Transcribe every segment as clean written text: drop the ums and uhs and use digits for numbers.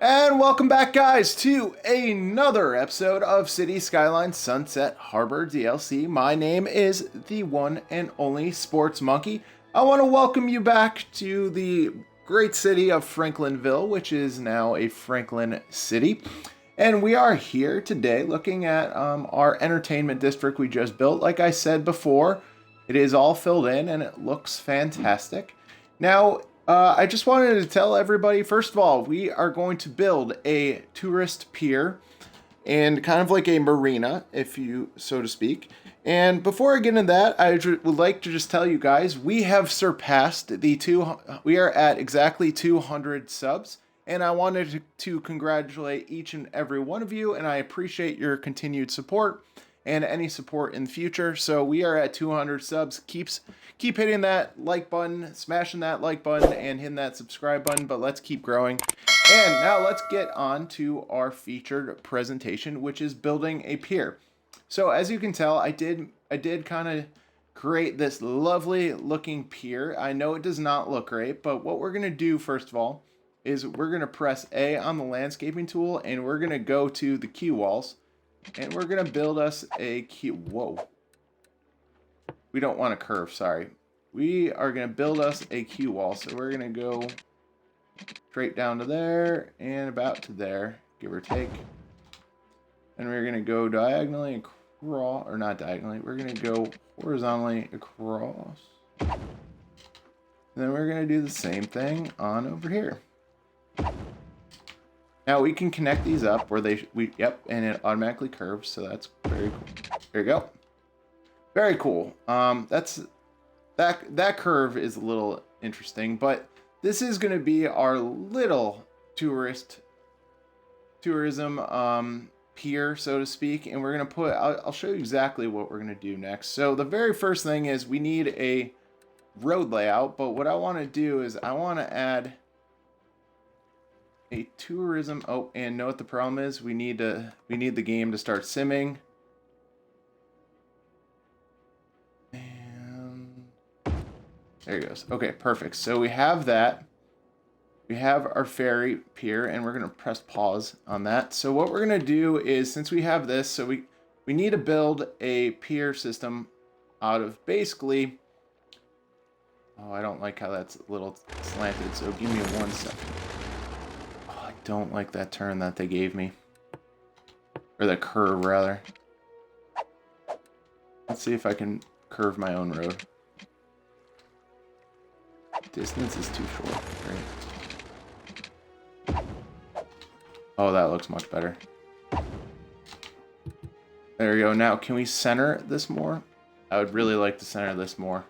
And welcome back, guys, to another episode of City Skylines Sunset Harbor DLC. My name is the one and only Sports Monkey. I want to welcome you back to the great city of Franklinville, which is now a Franklin city. And we are here today looking at our entertainment district we just built. Like I said before, it is all filled in and it looks fantastic. Now, I just wanted to tell everybody, first of all, we are going to build a tourist pier and kind of like a marina, if you so to speak. And before I get into that, I would like to just tell you guys, we have surpassed we are at exactly 200 subs. And I wanted to congratulate each and every one of you, and I appreciate your continued support and any support in the future. So we are at 200 subs. Keep hitting that like button, smashing that like button, and hitting that subscribe button, but let's keep growing. And now let's get on to our featured presentation, which is building a pier. So as you can tell, I did kind of create this lovely looking pier. I know it does not look great, but what we're going to do first of all is we're going to press A on the landscaping tool, and we're going to go to the quay walls, and we're going to build us a quay. Whoa. We don't want a curve, sorry. We are going to build us a quay wall, so we're going to go straight down to there and about to there, give or take. And we're going to go diagonally across, or not diagonally, we're going to go horizontally across. And then we're going to do the same thing on over here. Now we can connect these up where and it automatically curves, so that's very cool. There you go. Very cool. That curve is a little interesting, but this is going to be our little tourism pier, so to speak, and we're going to I'll show you exactly what we're going to do next. So the very first thing is we need a road layout, but what I want to do is I want to add a tourism. Oh, and know what the problem is? We need the game to start simming. And there it goes. Okay, perfect. So we have that. We have our ferry pier, and we're gonna press pause on that. So what we're gonna do is, since we have this, so we need to build a pier system out of basically. Oh, I don't like how that's a little slanted. So give me 1 second. Don't like that turn that they gave me. Or the curve, rather. Let's see if I can curve my own road. Distance is too short. Great. Oh, that looks much better. There we go. Now, can we center this more? I would really like to center this more.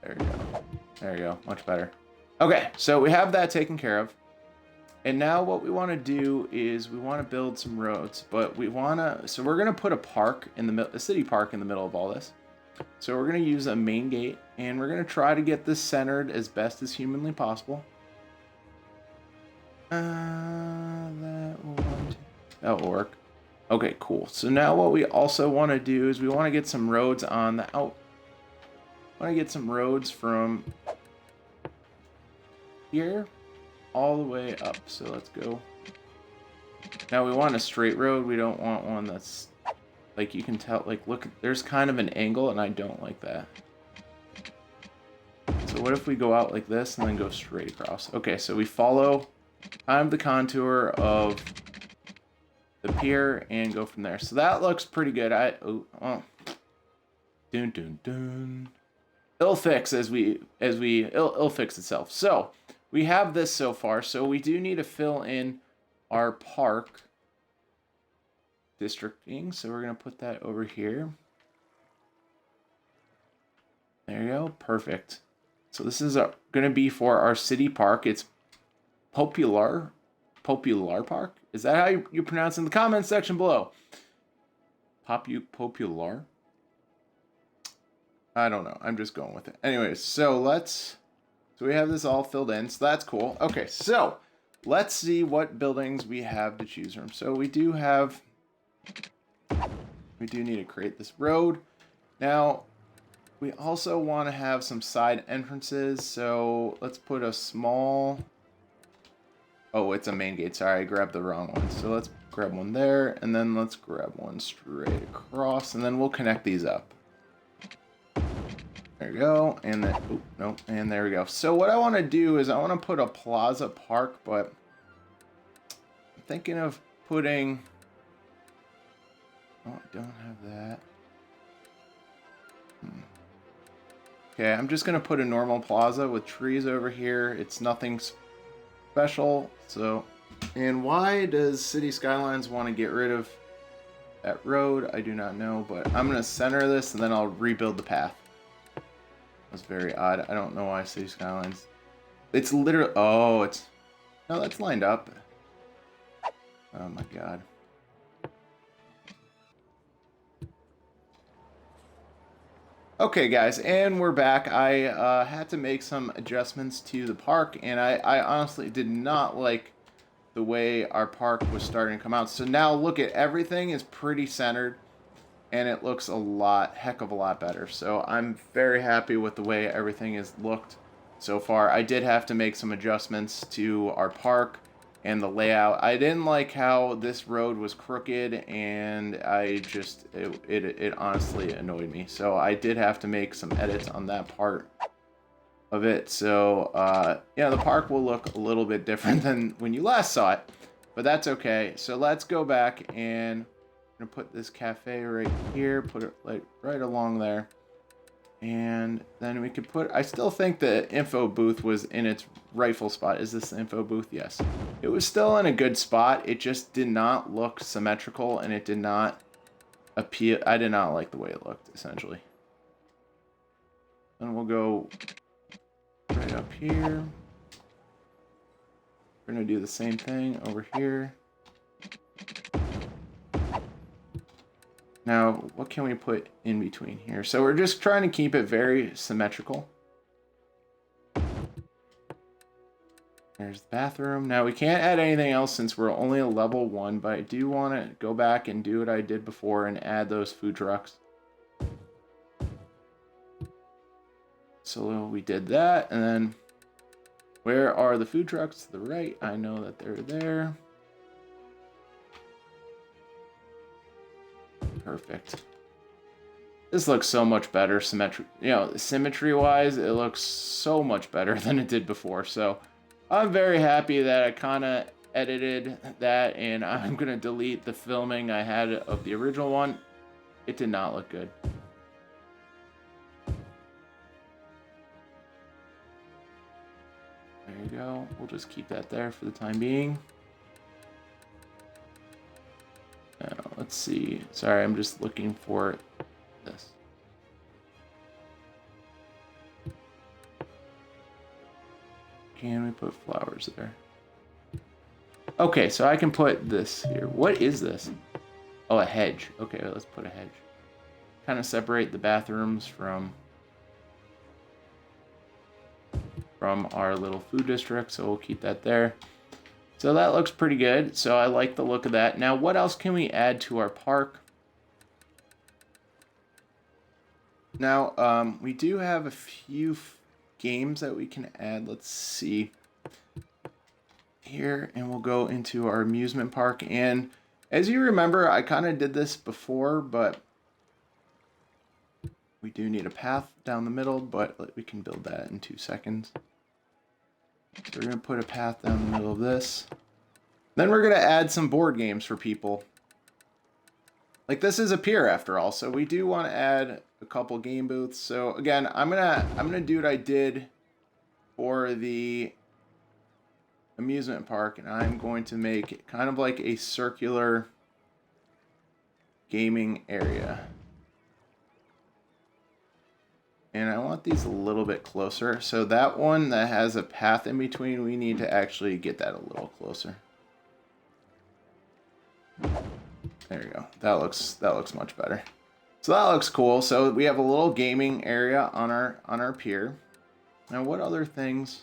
There we go. There we go. Much better. Okay, so we have that taken care of. And now what we want to do is we want to build some roads, but so we're going to put a city park in the middle of all this. So we're going to use a main gate, and we're going to try to get this centered as best as humanly possible. That will work. Okay, cool. So now what we also want to do is we want to get some roads on the out. I want to get some roads from here all the way up. So let's go. Now we want a straight road. We don't want one that's, like, you can tell, like, look, there's kind of an angle, and I don't like that. So what if we go out like this and then go straight across? Okay, so we follow kind of the contour of the pier and go from there. So that looks pretty good. Dun dun dun. It'll fix it'll fix itself. So we have this so far, so we do need to fill in our park districting. So we're going to put that over here. There you go. Perfect. So this is going to be for our city park. It's Popular Park. Is that how you pronounce it? In the comments section below? Popular? I don't know. I'm just going with it. Anyways, so we have this all filled in, so that's cool. Okay, so let's see what buildings we have to choose from. So we do need to create this road. Now, we also want to have some side entrances, so let's put a small Oh, it's a main gate. Sorry, I grabbed the wrong one. So let's grab one there, and then let's grab one straight across, and then we'll connect these up. There we go, and then, oop, nope, and there we go. So what I want to do is I want to put a plaza park, but I'm thinking of putting, oh, I don't have that. Okay, I'm just going to put a normal plaza with trees over here. It's nothing special, so, and why does City Skylines want to get rid of that road? I do not know, but I'm going to center this, and then I'll rebuild the path. That's very odd. I don't know why City Skylines. It's literally. Oh, it's. No, that's lined up. Oh my god. Okay, guys, and we're back. I had to make some adjustments to the park, and I honestly did not like the way our park was starting to come out. So now look at everything is pretty centered. And it looks heck of a lot better. So I'm very happy with the way everything has looked so far. I did have to make some adjustments to our park and the layout. I didn't like how this road was crooked, and it honestly annoyed me. So I did have to make some edits on that part of it. So yeah, the park will look a little bit different than when you last saw it, but that's okay. So let's go back, and I'm gonna put this cafe right here, put it like right along there, and then we could put, I still think the info booth was in its rightful spot. Is this the info booth? Yes. It was still in a good spot. It just did not look symmetrical, and it did not appeal. I did not like the way it looked, essentially. Then we'll go right up here. We're gonna do the same thing over here. Now, what can we put in between here? So we're just trying to keep it very symmetrical. There's the bathroom. Now, we can't add anything else since we're only a level 1, but I do want to go back and do what I did before and add those food trucks. So we did that, and then where are the food trucks to the right? I know that they're there. Perfect. This looks so much better symmetry-wise. It looks so much better than it did before. So I'm very happy that I kind of edited that, and I'm going to delete the filming I had of the original one. It did not look good. There you go. We'll just keep that there for the time being. Let's see. Sorry, I'm just looking for this. Can we put flowers there? Okay, so I can put this here. What is this? Oh, a hedge. Okay, let's put a hedge. Kind of separate the bathrooms from our little food district, so we'll keep that there. So that looks pretty good. So I like the look of that. Now, what else can we add to our park? Now, we do have a few games that we can add. Let's see here, and we'll go into our amusement park. And as you remember, I kind of did this before, but we do need a path down the middle, but we can build that in 2 seconds. So we're going to put a path down the middle of this. Then we're going to add some board games for people. Like, this is a pier after all, so we do want to add a couple game booths. So again, I'm gonna do what I did for the amusement park, and I'm going to make it kind of like a circular gaming area. And I want these a little bit closer. So that one that has a path in between, we need to actually get that a little closer. There you go. That looks much better. So that looks cool. So we have a little gaming area on our pier. Now, what other things?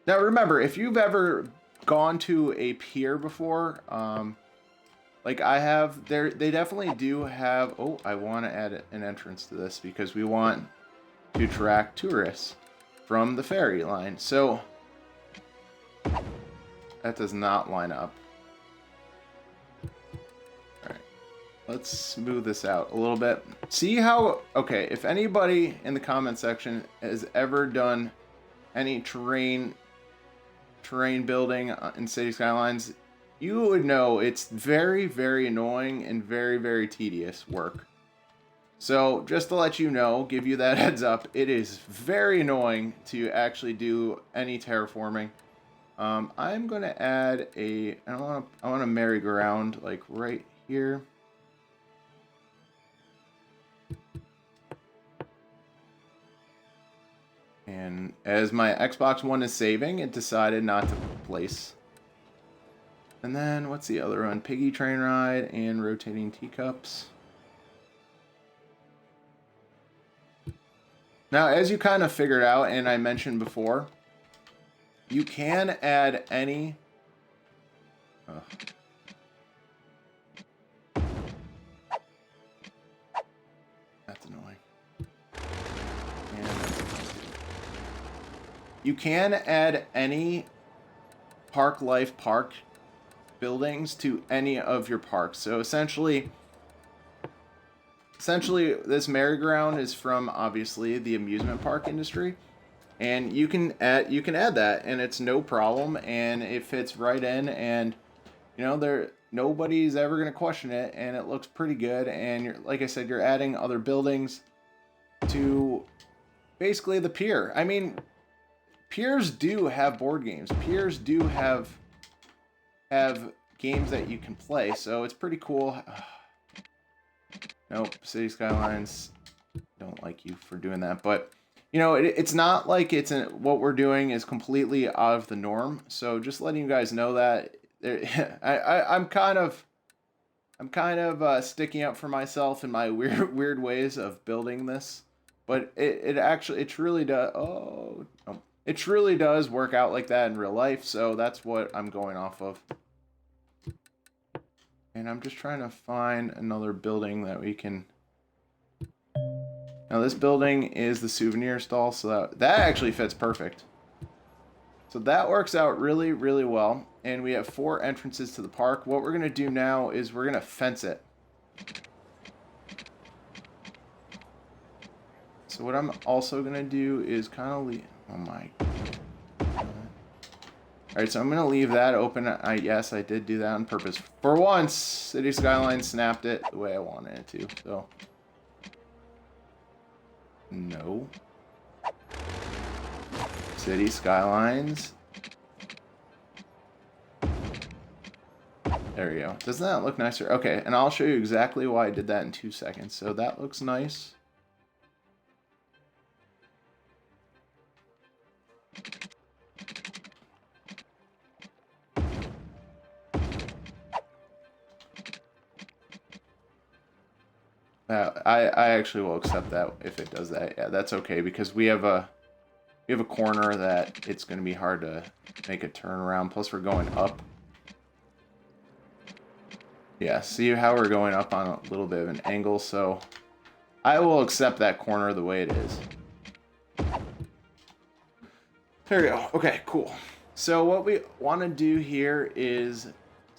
Now remember, if you've ever gone to a pier before, like I have, they definitely do have. Oh, I want to add an entrance to this because we want to attract tourists from the ferry line. So That does not line up. Alright. Let's smooth this out a little bit. See how... Okay, if anybody in the comment section has ever done any terrain building in City Skylines, you would know it's very, very annoying and very, very tedious work. So, just to let you know, give you that heads up, it is very annoying to actually do any terraforming. I'm gonna add I want a merry-go-round, like, right here. And as my Xbox One is saving, it decided not to place. And then, what's the other one? Piggy train ride and rotating teacups. Now, as you kind of figured out, and I mentioned before, you can add any... That's annoying. And that's annoying. You can add any Parklife park buildings to any of your parks. So essentially, this merry-go-round is from, obviously, the amusement park industry. And you can add that, and it's no problem, and it fits right in, and you know, nobody's ever gonna question it, and it looks pretty good. And like I said, you're adding other buildings to basically the pier. I mean, piers do have board games. Piers do have games that you can play, so it's pretty cool. Nope, City Skylines don't like you for doing that, but you know, it's not like what we're doing is completely out of the norm. So just letting you guys know that I'm kind of sticking up for myself in my weird ways of building this, but it truly does. Oh, no. It truly does work out like that in real life. So that's what I'm going off of. And I'm just trying to find another building that we can... Now this building is the souvenir stall, so that actually fits perfect. So that works out really, really well. And we have 4 entrances to the park. What we're going to do now is we're going to fence it. So what I'm also going to do is kind of leave... Oh my... Alright, so I'm going to leave that open. Yes, I did do that on purpose. For once, City Skylines snapped it the way I wanted it to, so... No. City Skylines. There we go. Doesn't that look nicer? Okay, and I'll show you exactly why I did that in 2 seconds. So that looks nice. I actually will accept that if it does that. Yeah, that's okay, because we have a corner that it's going to be hard to make a turnaround. Plus, we're going up. Yeah, see how we're going up on a little bit of an angle, so I will accept that corner the way it is. There we go. Okay, cool. So what we want to do here is...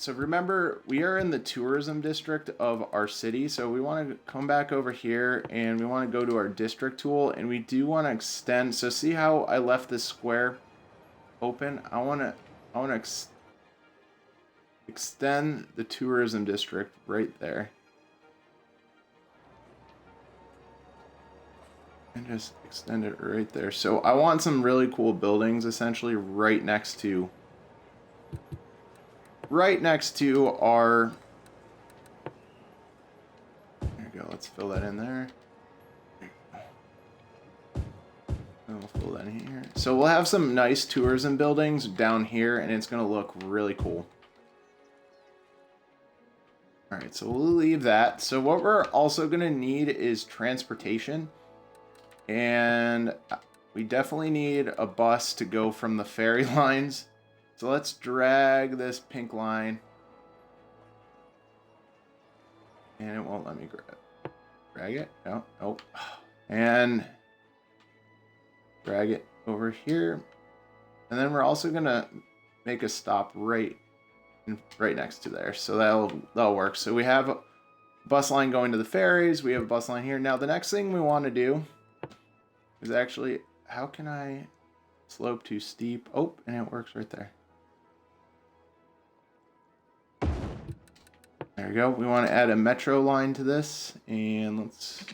So remember, we are in the tourism district of our city, so we want to come back over here, and we want to go to our district tool, and we do want to extend. So see how I left this square open? I want to extend the tourism district right there. And just extend it right there. So I want some really cool buildings, essentially, right next to our... There we go, let's fill that in there. And we'll fill that in here. So we'll have some nice tourism buildings down here, and it's going to look really cool. Alright, so we'll leave that. So what we're also going to need is transportation. And we definitely need a bus to go from the ferry lines. So let's drag this pink line. And it won't let me drag it. No, nope. And drag it over here. And then we're also going to make a stop right next to there. So that'll work. So we have a bus line going to the ferries. We have a bus line here. Now the next thing we want to do is actually, how can I slope too steep? Oh, and it works right there. There we go. We want to add a metro line to this, and let's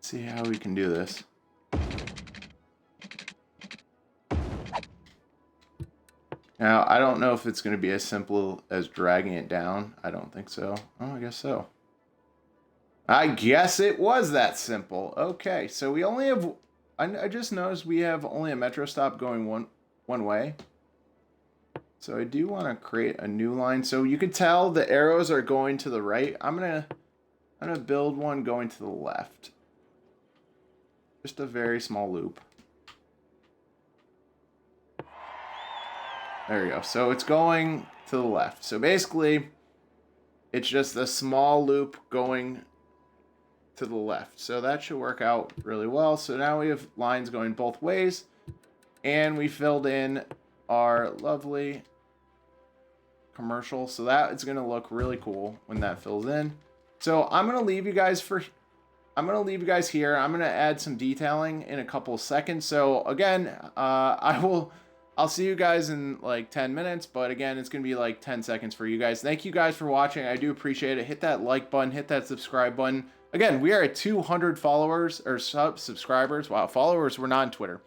see how we can do this. Now, I don't know if it's going to be as simple as dragging it down. I don't think so. Oh, I guess so. I guess it was that simple. Okay, so we only have... I just noticed we have only a metro stop going one way. So I do want to create a new line. So you can tell the arrows are going to the right. I'm gonna build one going to the left. Just a very small loop. There we go. So it's going to the left. So basically, it's just a small loop going to the left. So that should work out really well. So now we have lines going both ways. And we filled in our lovely commercial. So that is going to look really cool when that fills in. So I'm going to leave you guys here. I'm going to add some detailing in a couple of seconds. So again, I'll see you guys in like 10 minutes, but again, it's going to be like 10 seconds for you guys. Thank you guys for watching. I do appreciate it. Hit that like button, hit that subscribe button. Again, we are at 200 followers or subscribers. Wow, followers, we're not on Twitter.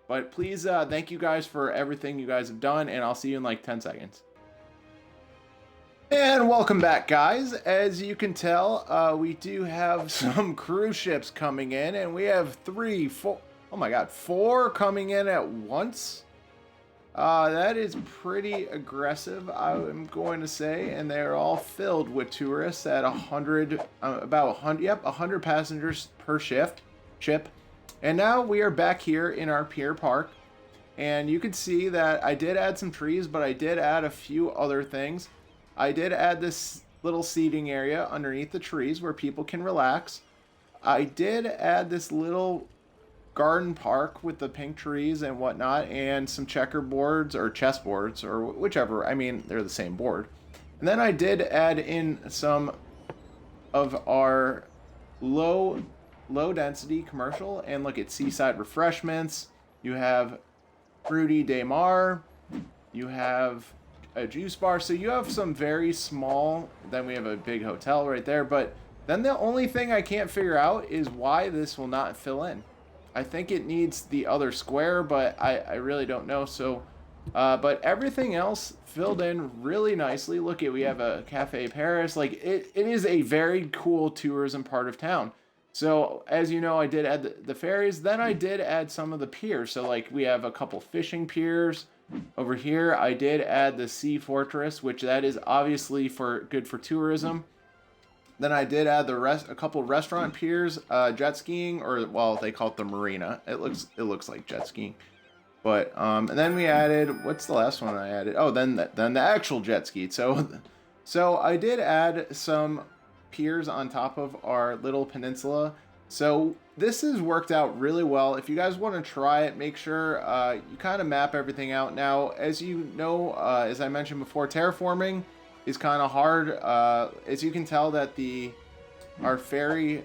But please, thank you guys for everything you guys have done, and I'll see you in like 10 seconds. And welcome back, guys. As you can tell, we do have some cruise ships coming in, and we have 4 coming in at once. That is pretty aggressive, I'm going to say, and they're all filled with tourists at 100, about 100, yep, 100 passengers per ship. And now we are back here in our pier park, and you can see that I did add some trees, but I did add a few other things. I did add this little seating area underneath the trees where people can relax. I did add this little garden park with the pink trees and whatnot, and some checkerboards or chessboards or whichever. I mean, they're the same board. And then I did add in some of our low density commercial, and look at seaside refreshments. You have Fruity de Mar. You have a juice bar. So you have some very small. Then we have a big hotel right there. But then the only thing I can't figure out is why this will not fill in. I think it needs the other square, but I really don't know. So, but everything else filled in really nicely. Look at, we have a Cafe Paris. Like it is a very cool tourism part of town. So as you know, I did add the ferries. Then I did add some of the piers. So like we have a couple fishing piers over here. I did add the Sea Fortress, which that is obviously good for tourism. Then I did add a couple restaurant piers, jet skiing, or well, they call it the Marina. It looks like jet skiing, but and then we added, what's the last one I added? Oh, then the actual jet ski. So I did add some piers on top of our little peninsula. So this has worked out really well. If you guys want to try it, make sure you kind of map everything out. Now, as you know, as I mentioned before, terraforming is kind of hard. As you can tell that our ferry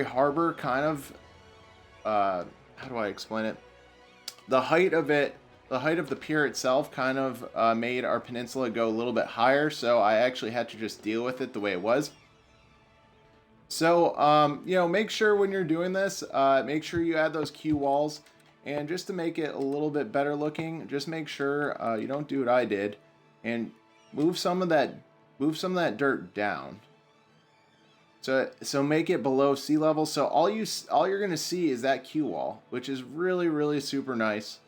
harbor kind of, how do I explain it? The height of the pier itself kind of made our peninsula go a little bit higher. So I actually had to just deal with it the way it was. So, you know, make sure when you're doing this, make sure you add those Q walls, and just to make it a little bit better looking, just make sure you don't do what I did and move some of that dirt down. So make it below sea level. So all you're gonna see is that Q wall, which is really, really super nice.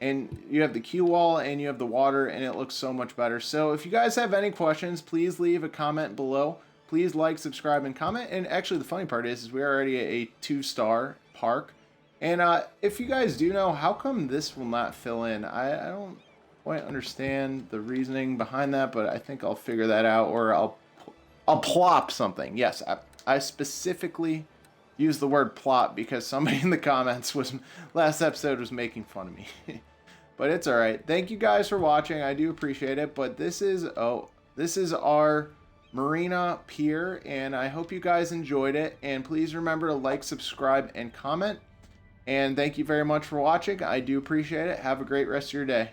And you have the Q wall and you have the water, and it looks so much better. So if you guys have any questions, please leave a comment below. Please like, subscribe, and comment. And actually, the funny part is we're already a 2-star park. And if you guys do know, how come this will not fill in? I don't quite understand the reasoning behind that, but I think I'll figure that out, or I'll plop something. Yes, I specifically use the word plot because somebody in the comments last episode was making fun of me. But it's all right. Thank you guys for watching. I do appreciate it. But this is our Marina pier, and I hope you guys enjoyed it. And please remember to like, subscribe, and comment. And thank you very much for watching. I do appreciate it. Have a great rest of your day.